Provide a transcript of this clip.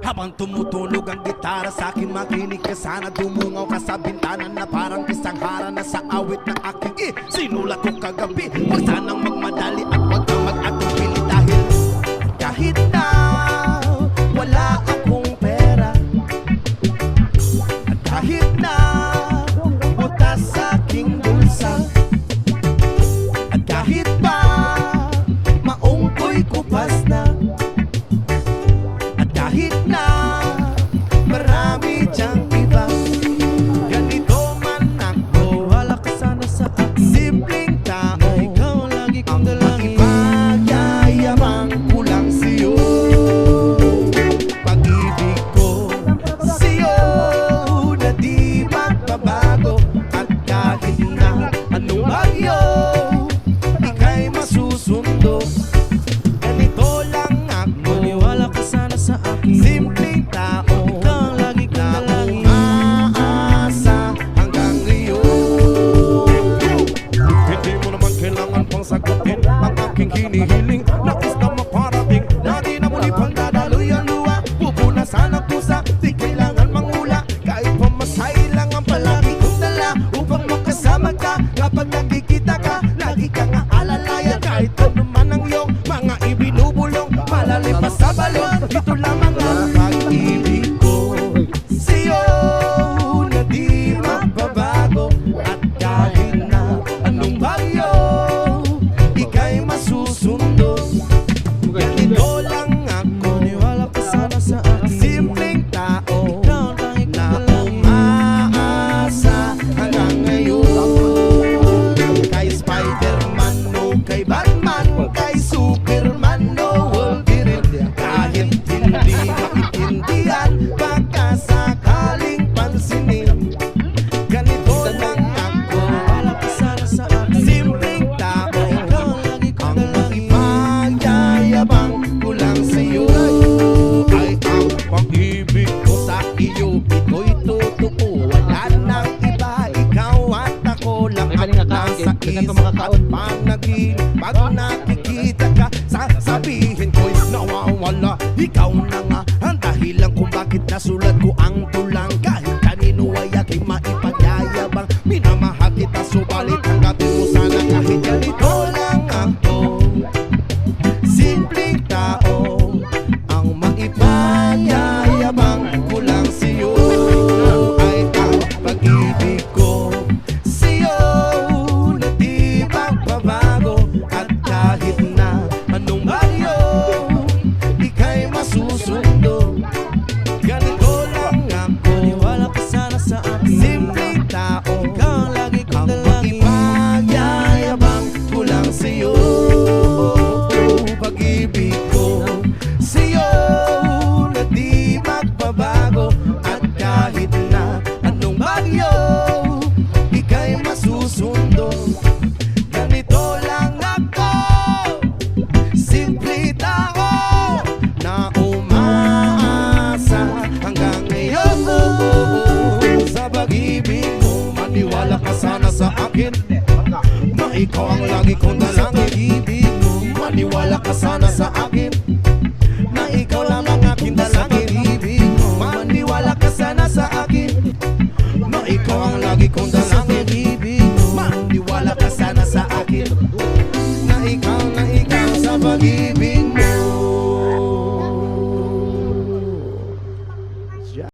Habang tumutunog ang gitara sa akin, makinig ka sana. Dumungaw ka sa bintana na parang isang hara na sa awit na aking sinulat ko kagabi. Huwag sanang magmadali at huwag kang mag-atupili dahil kahit na wala akong pera, at kahit na butas sa aking bulsa, at kahit pa maong ko'y kupas na, at kahit na marami diyang iba, ganito man ako, wala ka sana sa akin. Simpleng tao, ikaw lagi kong dalangin. Pagyayabang ko lang sa'yo, pag-ibig ko sa'yo na di magbabago. At kahit na anong bagyo, ika'y masusundo. Ganito lang ako, maniwala ka sana sa akin. Simpleng tao, ikaw lagi kong dalangin. Umaasa hanggang ngayon. Hindi mo naman kailangan pang sagutin ang aking hinihiling. Nais na maparating na di na muli pang dadaloy ang luha. Pupunasan ang pusa, di kailangan mangula. Kahit pamasahe lang ang palagi kong dala upang makasama ka. Kapag nakikita ka, lagi kang aalalayan. Kahit ano man ang iyong mga ibinubulong, malalim pa sa balon, ito lamang ang pag-ibig ko sa'yo na di magbabago. At kahit na anong bagyo, ika'y masusundo. Ganito lang ako, maniwala ka sana sa akin. Simpleng tao, ikaw lang na umaasa hanggang ngayon. Kay Spider-Man o kay Batman, kay Superman o Wolverine, kahit hindi maintindihan, baka sakaling pansinin. Ganito lang ako, maniwala ka sana sa akin. Simpleng tao, ikaw lagi kong dalangin. Pagyayabang ko lang sa'yo ay ang pag-ibig ko sa iyo. Ito'y totoo, wala nang iba. Ikaw at ako lang ang nasa isip at panaginip. Pag nakikita ka, sasabihin ko'y nawawala. Ikaw na nga ang dahilan kung bakit nasulat ko ang tulang. Kahit kanino ay aking maipagyayabang, minamahal kita subalit tanggapin mo sana kahit ganito lang ako. Simpleng tao, ang maipagyayabang ko lang sa'yo ay ang pag-ibig ko sa'yo na di magbabago. At kahit na anong bagyo, ika'y masusundo. Ganito lang ako, maniwala ka sana sa akin. Simpleng tao, ikaw lagi kong dalangin. Pagyayabang ko lang sa'yo, pag-ibig ko sa'yo na di magbabago. At kahit na anong bagyo, ika'y masusundo. Ganito lang ako, simple tao na umaasa hanggang ngayon. Sa pag-ibig mo, maniwala ka sana sa akin, na ikaw ang lagi kong dalangin. Maniwala ka sana sa akin, na ikaw lang ang aking dalangin. Maniwala ka sana sa akin, na ikaw ang lagi kong dalangin. Maniwala ka sana sa akin, na ikaw sa pag-ibig.